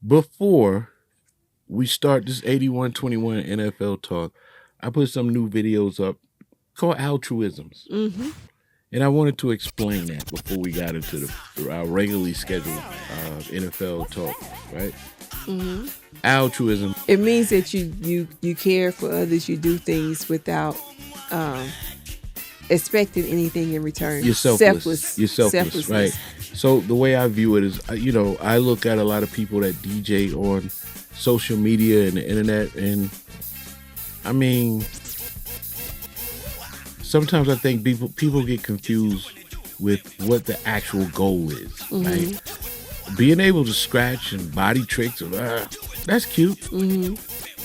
before we start this 81-21 NFL talk, I put some new videos up called altruisms. Mm-hmm. And I wanted to explain that before we got into our regularly scheduled NFL talk, right? Mm-hmm. Altruism. It means that you care for others. You do things without expecting anything in return. You're selfless. You're selfless, right? So the way I view it is, I look at a lot of people that DJ on social media and the internet, and I mean, sometimes I think people get confused with what the actual goal is. Mm-hmm. Right? Being able to scratch and body tricks, that's cute. Mm-hmm.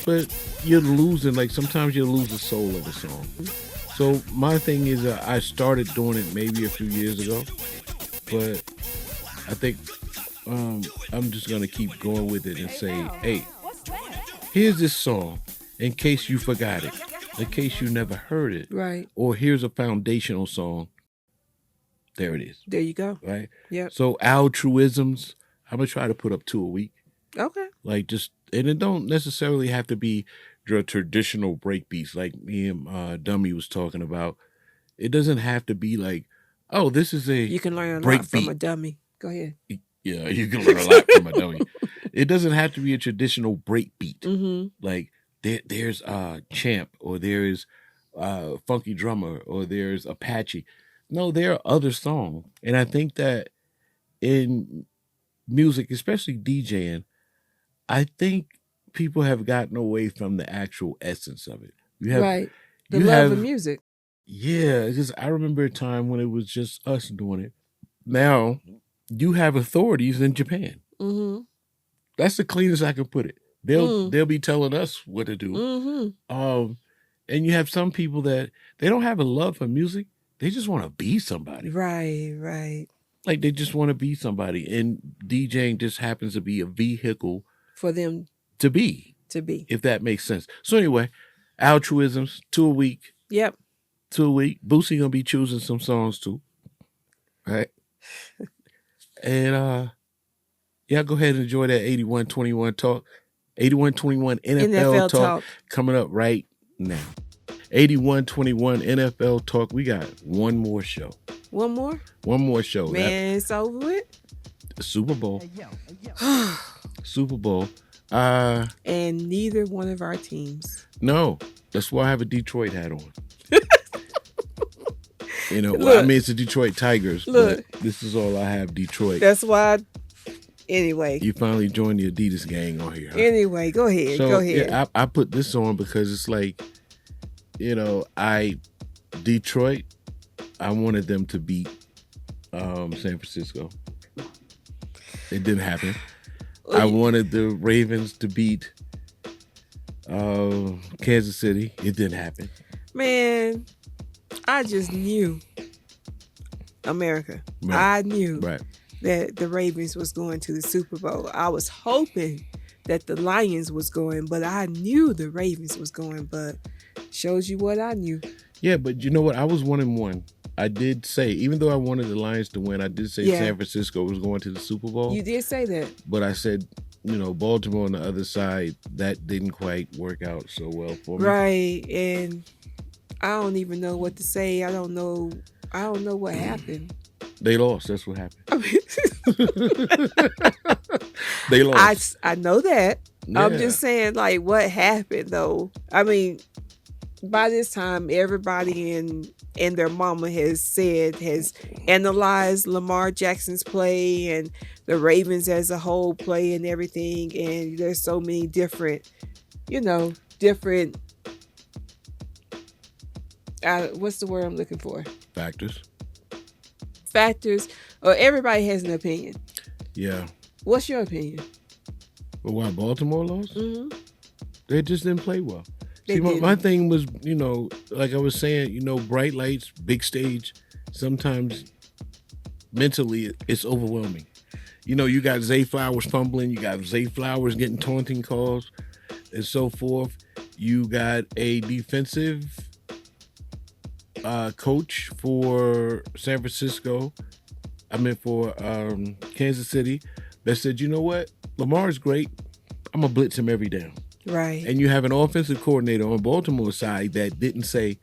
But you're losing, like sometimes you lose the soul of the song. So my thing is, I started doing it maybe a few years ago, but I think I'm just gonna keep going with it and say, hey, here's this song in case you forgot it, in case you never heard it, right? Or here's a foundational song. There it is. There you go. Right. Yeah. So altruisms, I'm gonna try to put up 2 a week. Okay. Like and it don't necessarily have to be the traditional break beats like me and Dummy was talking about. It doesn't have to be like, oh, this is a you can learn a break lot from beat. a dummy. Go ahead. Yeah, you can learn a lot from a dummy. It doesn't have to be a traditional break beat. Mm-hmm. Like there's Champ, or there's Funky Drummer, or there's Apache. No, there are other songs. And I think that in music, especially DJing, I think people have gotten away from the actual essence of it. Right. The love of music. Yeah, because I remember a time when it was just us doing it. Now, you have authorities in Japan. Mm-hmm. That's the cleanest I can put it. They'll be telling us what to do. Mm-hmm. And you have some people that they don't have a love for music. They just want to be somebody. Right. Like they just want to be somebody. And DJing just happens to be a vehicle for them to be. If that makes sense. So anyway, altruisms, 2 a week. Yep. 2 a week. Boosie gonna be choosing some songs too. Right? And yeah, go ahead and enjoy that 81-21 talk. 81-21 NFL talk coming up right now. 81-21 NFL talk. We got one more show. One more? One more show. Man, it's over with. The Super Bowl. Super Bowl. And neither one of our teams. No. That's why I have a Detroit hat on. Look, I mean, it's the Detroit Tigers, but this is all I have, Detroit. That's why. Anyway. You finally joined the Adidas gang on here. Huh? Anyway, go ahead. So, go ahead. Yeah, I put this on because it's like, Detroit, I wanted them to beat San Francisco. It didn't happen. I wanted the Ravens to beat Kansas City. It didn't happen. Man, I just knew America. Right. I knew that the Ravens was going to the Super Bowl. I was hoping that the Lions was going, but I knew the Ravens was going, but shows you what I knew. Yeah, but you know what? I was 1-1. I did say, even though I wanted the Lions to win, I did say San Francisco was going to the Super Bowl. You did say that. But I said, Baltimore on the other side, that didn't quite work out so well for me. Right, and I don't even know what to say. I don't know what happened. They lost. That's what happened. They lost. I know that. Yeah. I'm just saying, like, what happened, though? I mean, by this time, everybody and their mama has analyzed Lamar Jackson's play and the Ravens as a whole play and everything. And there's so many different what's the word I'm looking for? Factors. Or everybody has an opinion. Yeah. What's your opinion? Well, why Baltimore lost? Mm-hmm. They just didn't play well. See, my thing was, like I was saying, bright lights, big stage, sometimes mentally it's overwhelming. You got Zay Flowers fumbling, you got Zay Flowers getting taunting calls and so forth. You got a defensive coach for San Francisco. For Kansas City, that said, you know what, Lamar's great. I'm gonna blitz him every down. Right. And you have an offensive coordinator on Baltimore's side that didn't say,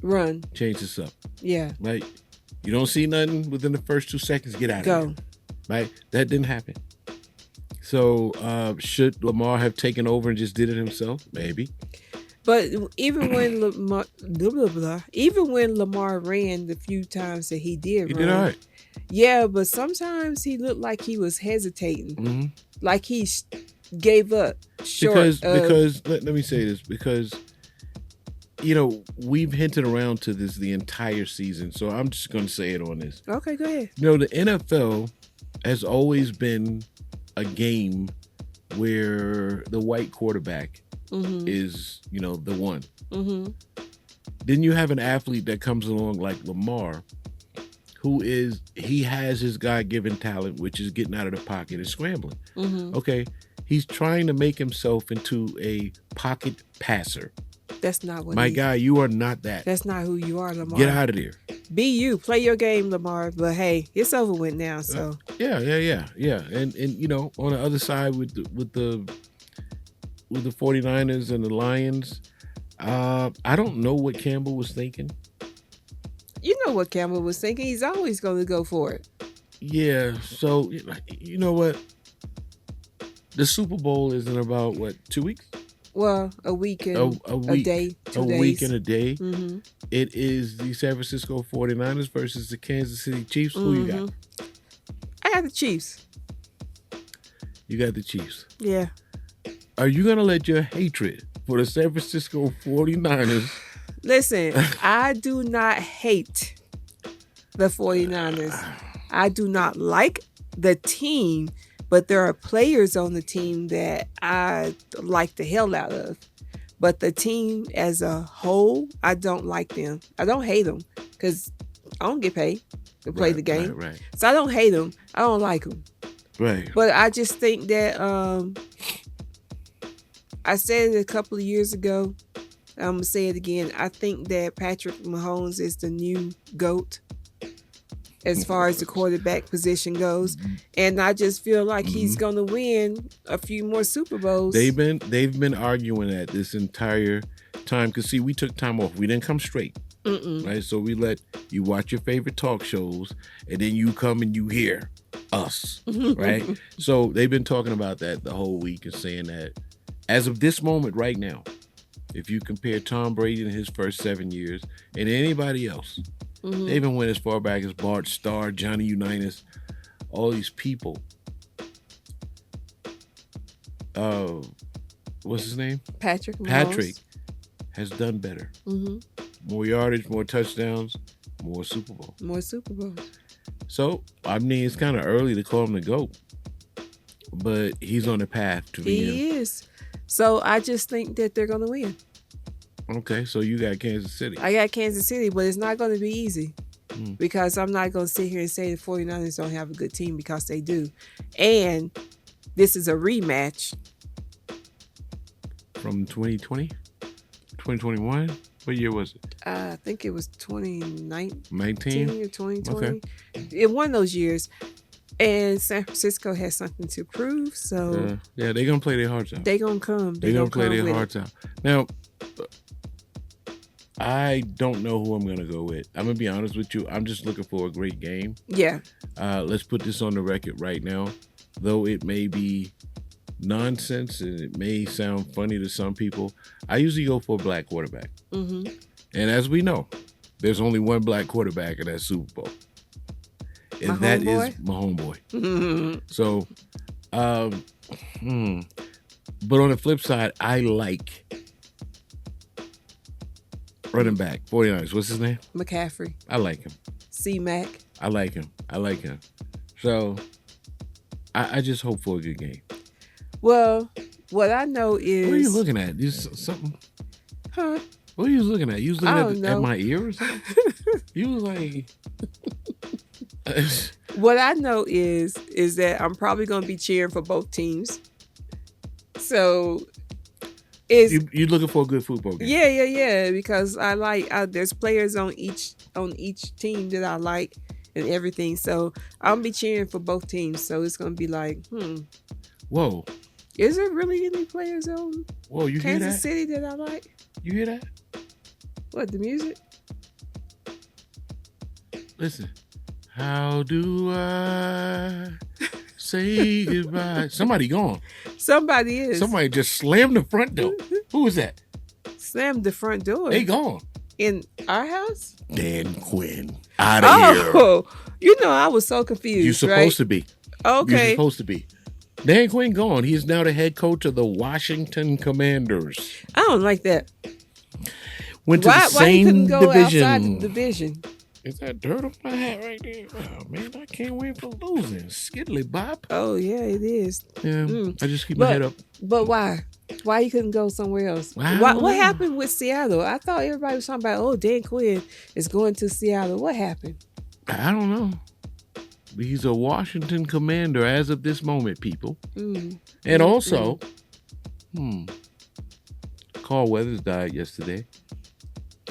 run, change this up. Yeah. Right? You don't see nothing within the first 2 seconds, get out Go. of here. Right? That didn't happen. So should Lamar have taken over and just did it himself? Maybe. But even when Lamar ran the few times that he did He did all right. Yeah, but sometimes he looked like he was hesitating. Mm-hmm. Like he gave up because let me say this, because we've hinted around to this the entire season, so I'm just going to say it on this. Okay, go ahead. The NFL has always been a game where the white quarterback is, the one. Mm-hmm. Then you have an athlete that comes along like Lamar, he has his God-given talent, which is getting out of the pocket and scrambling. Mm-hmm. Okay, he's trying to make himself into a pocket passer. That's not what my guy, you are not that. That's not who you are, Lamar. Get out of there. Be you. Play your game, Lamar. But hey, it's over with now. So yeah. And on the other side with the 49ers and the Lions, I don't know what Campbell was thinking. You know what Campbell was thinking. He's always going to go for it. Yeah. So you know what? The Super Bowl is in about 2 weeks. Well, a week and a day, 2 days. A week and a day. Mm-hmm. It is the San Francisco 49ers versus the Kansas City Chiefs. Who you got? I got the Chiefs. You got the Chiefs. Yeah. Are you going to let your hatred for the San Francisco 49ers... Listen, I do not hate the 49ers. I do not like the team, but there are players on the team that I like the hell out of. But the team as a whole, I don't like them. I don't hate them because I don't get paid to play the game. Right. So I don't hate them. I don't like them. Right. But I just think that I said it a couple of years ago. I'm going to say it again. I think that Patrick Mahomes is the new GOAT as far as the quarterback position goes. And I just feel like he's going to win a few more Super Bowls. They've been arguing that this entire time. Because, see, we took time off. We didn't come straight. Right? So we let you watch your favorite talk shows, and then you come and you hear us. Right? So they've been talking about that the whole week and saying that as of this moment right now, if you compare Tom Brady in his first 7 years and anybody else, they even went as far back as Bart Starr, Johnny Unitas, all these people. What's his name? Patrick Mahomes. Patrick has done better. More yardage, more touchdowns, more Super Bowls. More Super Bowls. So, I mean, it's kind of early to call him the GOAT, but he's on the path to be. He is. So I just think that they're going to win. Okay, so you got Kansas City. I got Kansas City, but it's not going to be easy because I'm not going to sit here and say the 49ers don't have a good team because they do. And this is a rematch. From 2020? 2021? What year was it? I think it was 2019 19? or 2020. Okay. In one of those years. And San Francisco has something to prove, so yeah, they're gonna play their hearts out. They're gonna come. They're gonna play their hearts out. Now, I don't know who I'm gonna go with. I'm gonna be honest with you. I'm just looking for a great game. Yeah. Let's put this on the record right now. Though it may be nonsense and it may sound funny to some people, I usually go for a black quarterback. And as we know, there's only one black quarterback in that Super Bowl. And that is my homeboy. So, but on the flip side, I like running back, 49ers. What's his name? McCaffrey. I like him. C-Mac. I like him. So, I just hope for a good game. Well, what I know is... What are you looking at? Just something? Huh? What are you looking at? You was looking at my ear or something? You was like... What I know is that I'm probably going to be cheering for both teams. So it's you looking for a good football game? Yeah. Because I like there's players on each team that I like, and everything. So I'll be cheering for both teams. So it's gonna be like, Whoa. is there really any players on Whoa, you hear that? Kansas City that I like? You hear that? What, the music? Listen. How do I say goodbye? Somebody gone. Somebody is. Somebody just slammed the front door. Who was that? Slammed the front door. They gone. In our house? Dan Quinn. Out of here. Oh, I was so confused. You're supposed to be. Okay. You're supposed to be. Dan Quinn gone. He is now the head coach of the Washington Commanders. I don't like that. Went to why, the same couldn't go division. outside the division? Is that dirt on my hat right there? Oh, man, I can't win for losing. Skiddly bop. Oh, yeah, it is. Yeah, I just keep my head up. But why? Why you couldn't go somewhere else? What happened with Seattle? I thought everybody was talking about, Dan Quinn is going to Seattle. What happened? I don't know. He's a Washington Commander as of this moment, people. And also, Carl Weathers died yesterday.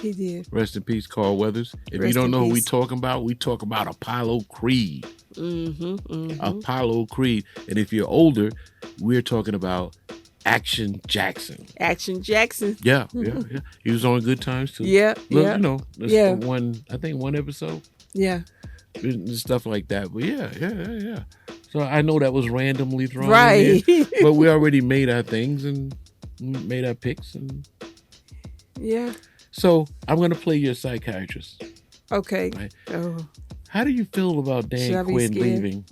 He did. Rest in peace, Carl Weathers. If you don't know who we talk about Apollo Creed. Apollo Creed. And if you're older, we're talking about Action Jackson. Action Jackson. Yeah. He was on Good Times too. Yeah. One episode. Yeah. And stuff like that. But yeah. So I know that was randomly thrown right. in there, but we already made our things and made our picks. And yeah. So I'm going to play your psychiatrist. Okay. Right? Oh. How do you feel about Dan Quinn leaving?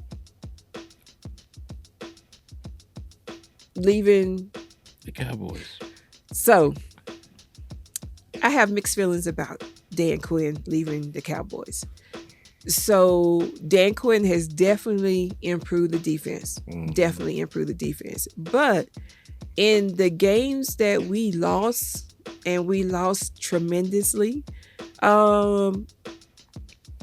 Leaving the Cowboys. So, I have mixed feelings about Dan Quinn leaving the Cowboys. So, Dan Quinn has definitely improved the defense. Definitely improved the defense. But in the games that we lost, and we lost tremendously,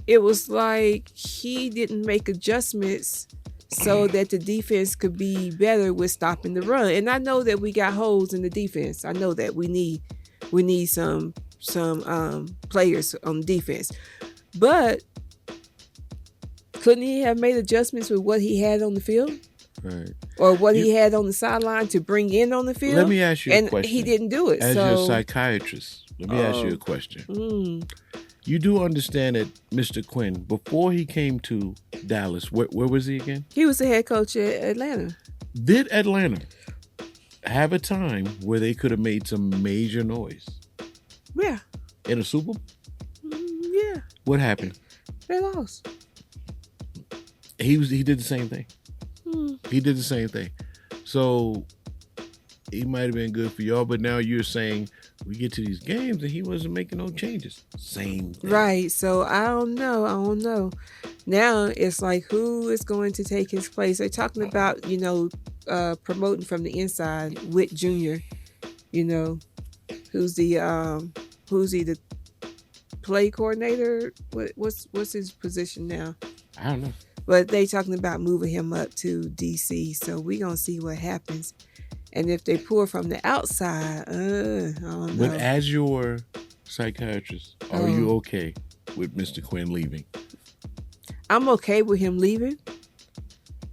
it was like he didn't make adjustments so that the defense could be better with stopping the run. And I know that we got holes in the defense. I know that we need some players on defense. But couldn't he have made adjustments with what he had on the field? Right. Or what he had on the sideline to bring in on the field? Let me ask you a question. And he didn't do it. As your psychiatrist, let me ask you a question. You do understand that Mr. Quinn, before he came to Dallas, where was he again? He was the head coach at Atlanta. Did Atlanta have a time where they could have made some major noise? Yeah. In a Super Bowl? Yeah. What happened? They lost. He did the same thing. He did the same thing. So he might have been good for y'all, but now you're saying we get to these games and he wasn't making no changes. Same thing. Right. So I don't know. Now it's like, who is going to take his place? They're talking about, promoting from the inside with Junior, who's the play coordinator? What's his position now? I don't know. But they talking about moving him up to DC. So we gonna see what happens. And if they pour from the outside, I don't know. But as your psychiatrist, are you okay with Mr. Quinn leaving? I'm okay with him leaving.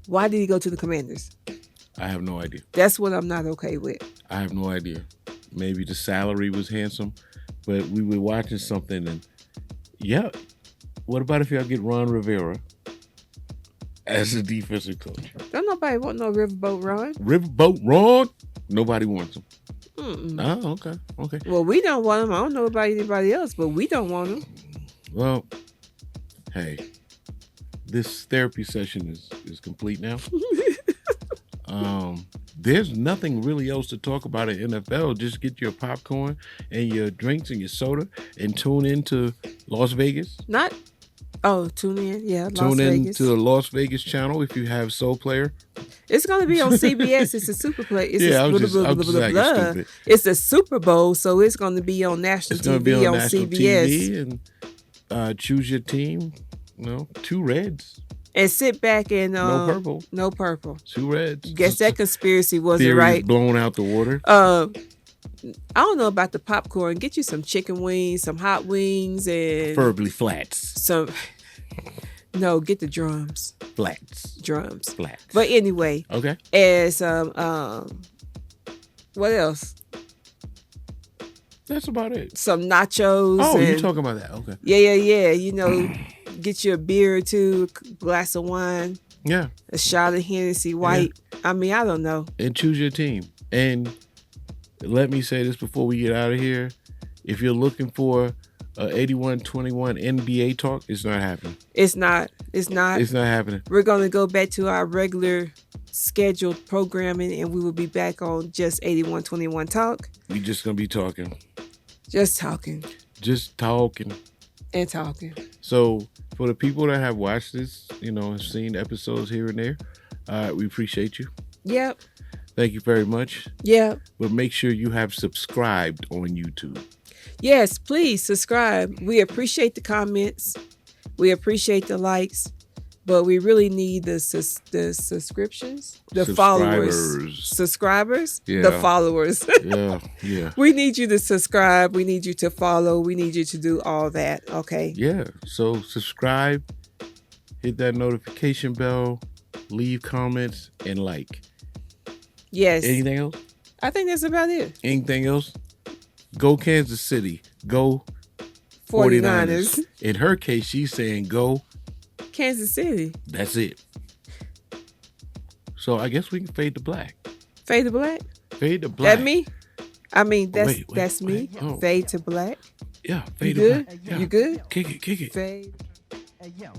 Why did he go to the Commanders? I have no idea. That's what I'm not okay with. I have no idea. Maybe the salary was handsome, but we were watching something and what about if y'all get Ron Rivera as a defensive coach? Don't nobody want no Riverboat Ron. Riverboat Ron? Nobody wants him. Mm-mm. Oh, okay. Well, we don't want him. I don't know about anybody else, but we don't want him. Well, hey, this therapy session is complete now. There's nothing really else to talk about in NFL. Just get your popcorn and your drinks and your soda and tune into Las Vegas. Tune in. Yeah, Las Vegas. To the Las Vegas channel if you have Soul Player. It's going to be on CBS. It's a Super Play. It's stupid. It's a Super Bowl, so it's going to be on national TV. It's going to be on national CBS. TV and choose your team. 2 Reds. And sit back and no purple. No purple. 2 Reds. Guess that conspiracy wasn't right. Blown out the water. I don't know about the popcorn. Get you some chicken wings, some hot wings, and preferably flats. No, get the drums. Flats. Drums. Flats. But anyway, Okay. as what else? That's about it. Some nachos. Oh, and, you talking about that? Okay. Yeah. You know, get you a beer or two, a glass of wine, Yeah. a shot of Hennessy White. Yeah. I mean, I don't know. And choose your team. And let me say this before we get out of here. If you're looking for 81-21 NBA talk, it's not happening. It's not. It's not happening. We're going to go back to our regular scheduled programming, and we will be back on just 81-21 talk. We just going to be talking. Just talking. Just talking. And talking. So for the people that have watched this, you know, have seen episodes here and there, we appreciate you. Yep. Thank you very much. Yep. But make sure you have subscribed on YouTube. Yes, please subscribe. We appreciate the comments. We appreciate the likes. But we really need the subscriptions, the followers, subscribers, yeah. The followers. Yeah. We need you to subscribe. We need you to follow. We need you to do all that. Okay. Yeah. So subscribe, hit that notification bell, leave comments, and like. Yes. Anything else? I think that's about it. Anything else? Go Kansas City. Go 49ers. In her case, she's saying go Kansas City. That's it. So I guess we can fade to black. Fade to black? Fade to black. That me? I mean, that's wait, me. Oh. Fade to black. Yeah, fade you to good? black. Yeah. You good? Kick it. Fade. Hey, yo.